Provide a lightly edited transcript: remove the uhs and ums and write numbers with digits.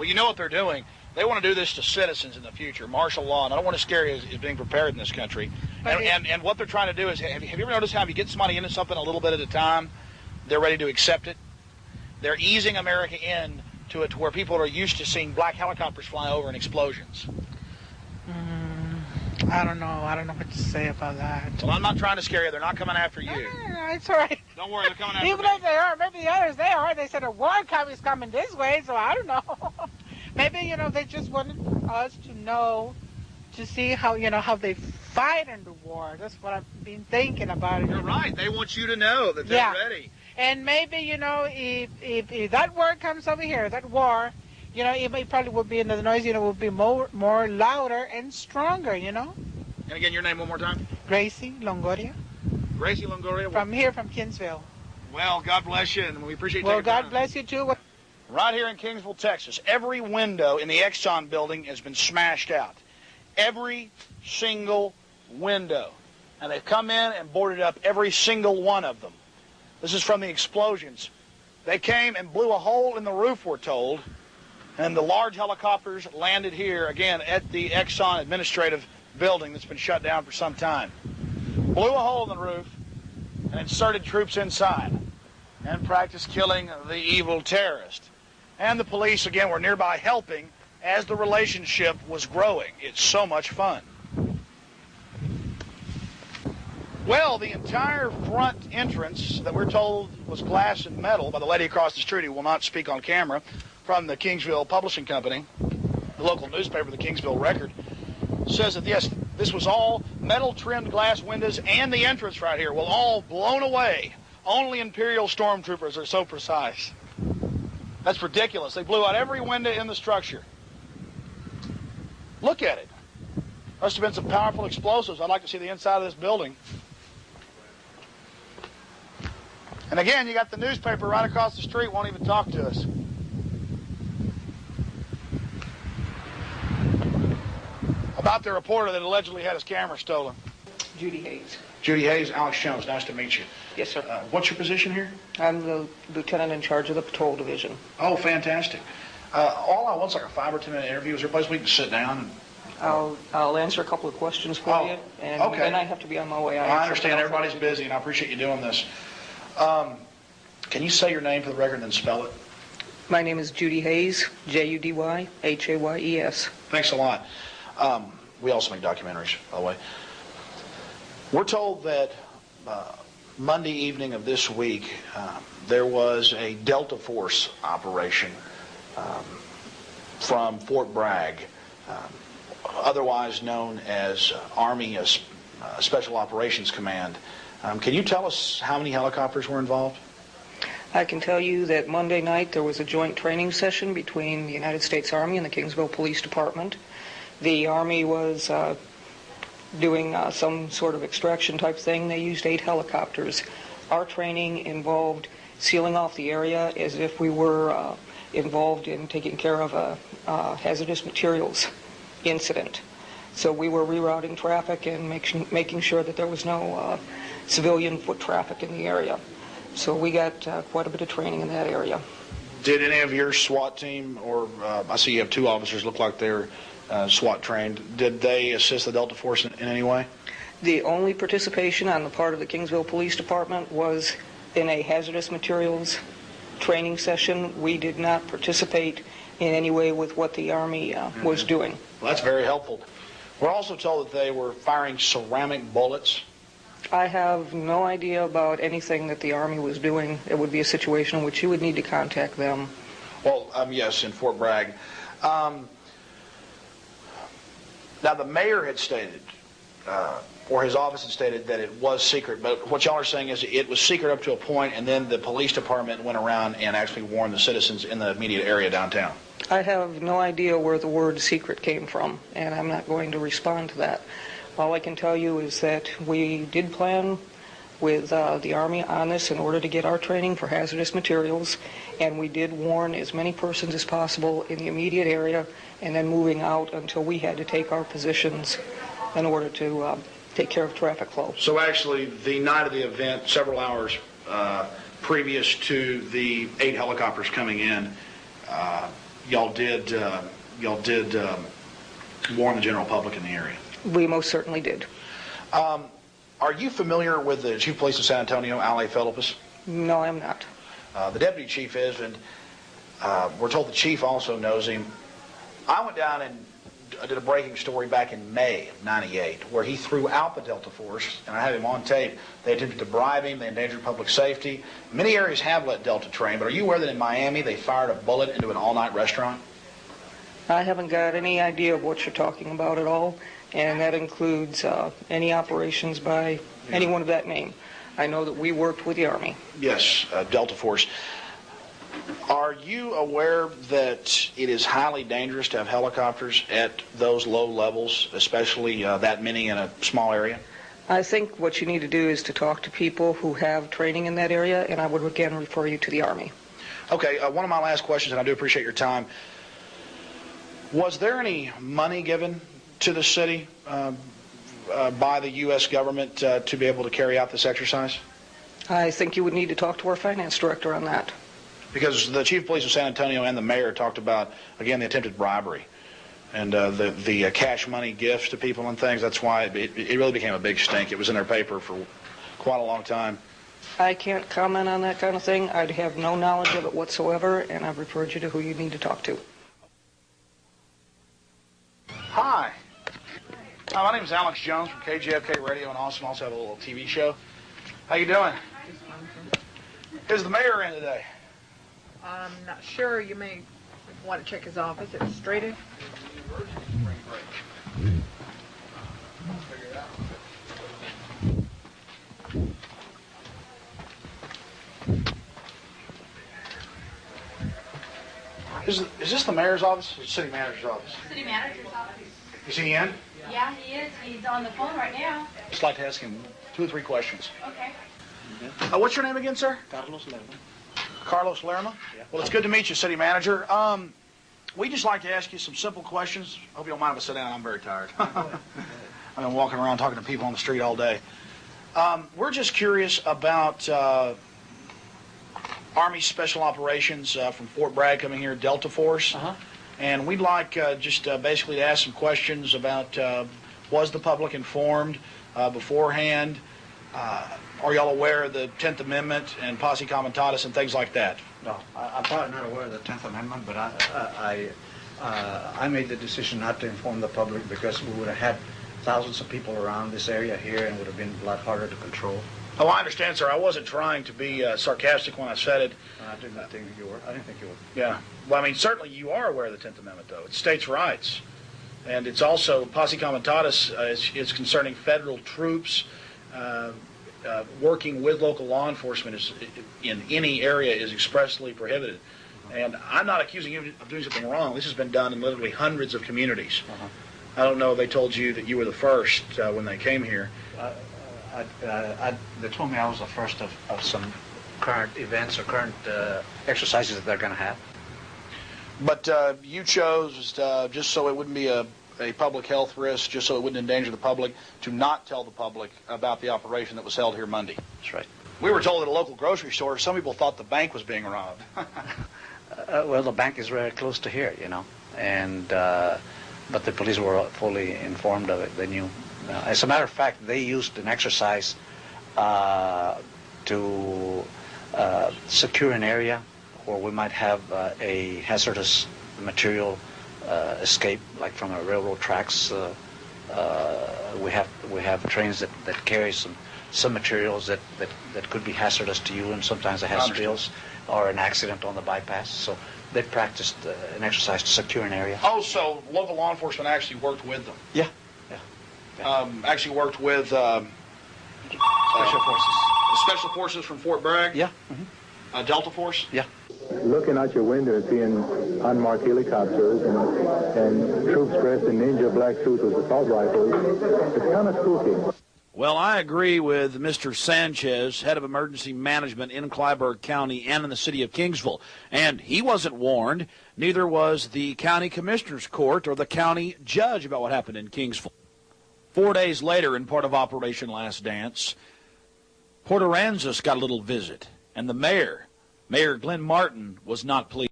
Well, you know what they're doing. They want to do this to citizens in the future, martial law, and I don't want to scare you as being prepared in this country. And what they're trying to do is, have you ever noticed how if you get somebody into something a little bit at a time, they're ready to accept it? They're easing America in to it to where people are used to seeing black helicopters fly over and explosions. I don't know. I don't know what to say about that. Well, I'm not trying to scare you. They're not coming after you. No, it's all right. Don't worry, they're coming after Even me. if they are, maybe the others, they are. They said a war is coming this way, so I don't know. Maybe, they just wanted us to know, to see how, how they fight in the war. That's what I've been thinking about it. You're right. They want you to know that they're ready. And maybe, if that war comes over here, that war, it probably would be, the noise, would be more louder and stronger, And again, your name one more time? Gracie Longoria. Gracie Longoria? From here, from Kingsville. Well, God bless you, and we appreciate you taking Well, time. God bless you, too. Right here in Kingsville, Texas, every window in the Exxon building has been smashed out. Every single window. And they've come in and boarded up every single one of them. This is from the explosions. They came and blew a hole in the roof, we're told, and the large helicopters landed here, again, at the Exxon administrative building that's been shut down for some time. Blew a hole in the roof and inserted troops inside and practiced killing the evil terrorist. And the police, again, were nearby helping as the relationship was growing. It's so much fun. Well, the entire front entrance that we're told was glass and metal by the lady across the street who will not speak on camera from the Kingsville Publishing Company, the local newspaper, the Kingsville Record, says that, yes, this was all metal-trimmed glass windows and the entrance right here, well, all blown away. Only Imperial stormtroopers are so precise. That's ridiculous. They blew out every window in the structure. Look at it. Must have been some powerful explosives. I'd like to see the inside of this building. And again, you got the newspaper right across the street, won't even talk to us. About the reporter that allegedly had his camera stolen. Judy Hayes. Judy Hayes, Alex Jones, nice to meet you. Yes, sir. What's your position here? I'm the lieutenant in charge of the patrol division. Oh, fantastic. All I want's like a 5 or 10 minute interview. Is there a place we can sit down? And... I'll answer a couple of questions for you, and okay. then I have to be on my way. I understand everybody's busy, and I appreciate you doing this. Can you say your name for the record and then spell it? My name is Judy Hayes, Judyhayes. Thanks a lot. We also make documentaries, by the way. We're told that Monday evening of this week, there was a Delta Force operation from Fort Bragg, otherwise known as Army Special Operations Command. Can you tell us how many helicopters were involved? I can tell you that Monday night there was a joint training session between the United States Army and the Kingsville Police Department. The Army was doing some sort of extraction type thing. They used 8 helicopters. Our training involved sealing off the area as if we were involved in taking care of a hazardous materials incident. So we were rerouting traffic and making sure that there was no civilian foot traffic in the area. So we got quite a bit of training in that area. Did any of your SWAT team, or I see you have 2 officers look like they're SWAT trained, did they assist the Delta Force in any way? The only participation on the part of the Kingsville Police Department was in a hazardous materials training session. We did not participate in any way with what the Army was doing. Well, that's very helpful. We're also told that they were firing ceramic bullets. I have no idea about anything that the Army was doing. It would be a situation in which you would need to contact them. Well, yes, in Fort Bragg. Now, the mayor had stated, or his office had stated, that it was secret. But what y'all are saying is it was secret up to a point, and then the police department went around and actually warned the citizens in the immediate area downtown. I have no idea where the word secret came from, and I'm not going to respond to that. All I can tell you is that we did plan with the Army on this in order to get our training for hazardous materials, and we did warn as many persons as possible in the immediate area and then moving out until we had to take our positions in order to take care of traffic flow. So actually, the night of the event, several hours previous to the 8 helicopters coming in, y'all did warn the general public in the area. We most certainly did. Are you familiar with the Chief of Police of San Antonio, Al Philippus? No, I'm not. The deputy chief is, and we're told the chief also knows him. I went down and I did a breaking story back in May of '98 where he threw out the Delta Force, and I have him on tape. They attempted to bribe him. They endangered public safety. Many areas have let Delta train, but are you aware that in Miami they fired a bullet into an all-night restaurant? I haven't got any idea of what you're talking about at all, and that includes any operations by anyone of that name. I know that we worked with the Army. Yes, Delta Force. Are you aware that it is highly dangerous to have helicopters at those low levels, especially that many in a small area? I think what you need to do is to talk to people who have training in that area, and I would again refer you to the Army. Okay, one of my last questions, and I do appreciate your time. Was there any money given to the city by the U.S. government to be able to carry out this exercise? I think you would need to talk to our finance director on that. Because the Chief of Police of San Antonio and the mayor talked about, again, the attempted bribery and the cash money gifts to people and things. That's why it really became a big stink. It was in their paper for quite a long time. I can't comment on that kind of thing. I'd have no knowledge of it whatsoever, and I've referred you to who you need to talk to. Hi. My name is Alex Jones from KJFK Radio in Austin. Also have a little TV show. How you doing? Is the mayor in today? I'm not sure. You may want to check his office. It's straight in. Is this the mayor's office or the city manager's office? City manager's office. Is he in? Yeah, he is. He's on the phone right now. Just like to ask him 2 or 3 questions. Okay. What's your name again, sir? Carlos Lerma. Carlos Lerma? Yeah. Well, it's good to meet you, city manager. We just like to ask you some simple questions. Hope you don't mind if I sit down. I'm very tired. I've been walking around talking to people on the street all day. We're just curious about Army Special Operations from Fort Bragg coming here, Delta Force. And we'd like just basically to ask some questions about was the public informed beforehand? Are y'all aware of the 10th Amendment and posse comitatus and things like that? No, I'm probably not aware of the 10th Amendment, but I made the decision not to inform the public because we would have had thousands of people around this area here and would have been a lot harder to control. Oh, I understand, sir. I wasn't trying to be sarcastic when I said it. I didn't think you were. I didn't think you were. Yeah. Well, I mean, certainly you are aware of the 10th Amendment, though. It's states' rights. And it's also, posse comitatus is concerning federal troops working with local law enforcement in any area is expressly prohibited. And I'm not accusing you of doing something wrong. This has been done in literally hundreds of communities. I don't know if they told you that you were the first when they came here. They told me I was the first of some current events or current exercises that they're going to have. But you chose, just so it wouldn't be a public health risk, just so it wouldn't endanger the public, to not tell the public about the operation that was held here Monday. That's right. We were told at a local grocery store, some people thought the bank was being robbed. Well, the bank is very close to here, you know, and but the police were fully informed of it. They knew. As a matter of fact, they used an exercise to secure an area where we might have a hazardous material escape, like from a railroad tracks. We have trains that carry some materials that could be hazardous to you, and sometimes they have spills or an accident on the bypass. So they practiced an exercise to secure an area. Oh, so local law enforcement actually worked with them? Yeah. Actually worked with Special forces. Special Forces from Fort Bragg? Yeah. Delta Force? Yeah. Looking out your window and seeing unmarked helicopters and troops dressed in ninja black suits with assault rifles, it's kind of spooky. Well, I agree with Mr. Sanchez, head of emergency management in Clyburg County and in the city of Kingsville. And he wasn't warned, neither was the county commissioner's court or the county judge about what happened in Kingsville. 4 days later, in part of Operation Last Dance, Port Aransas got a little visit, and the mayor, Mayor Glenn Martin, was not pleased.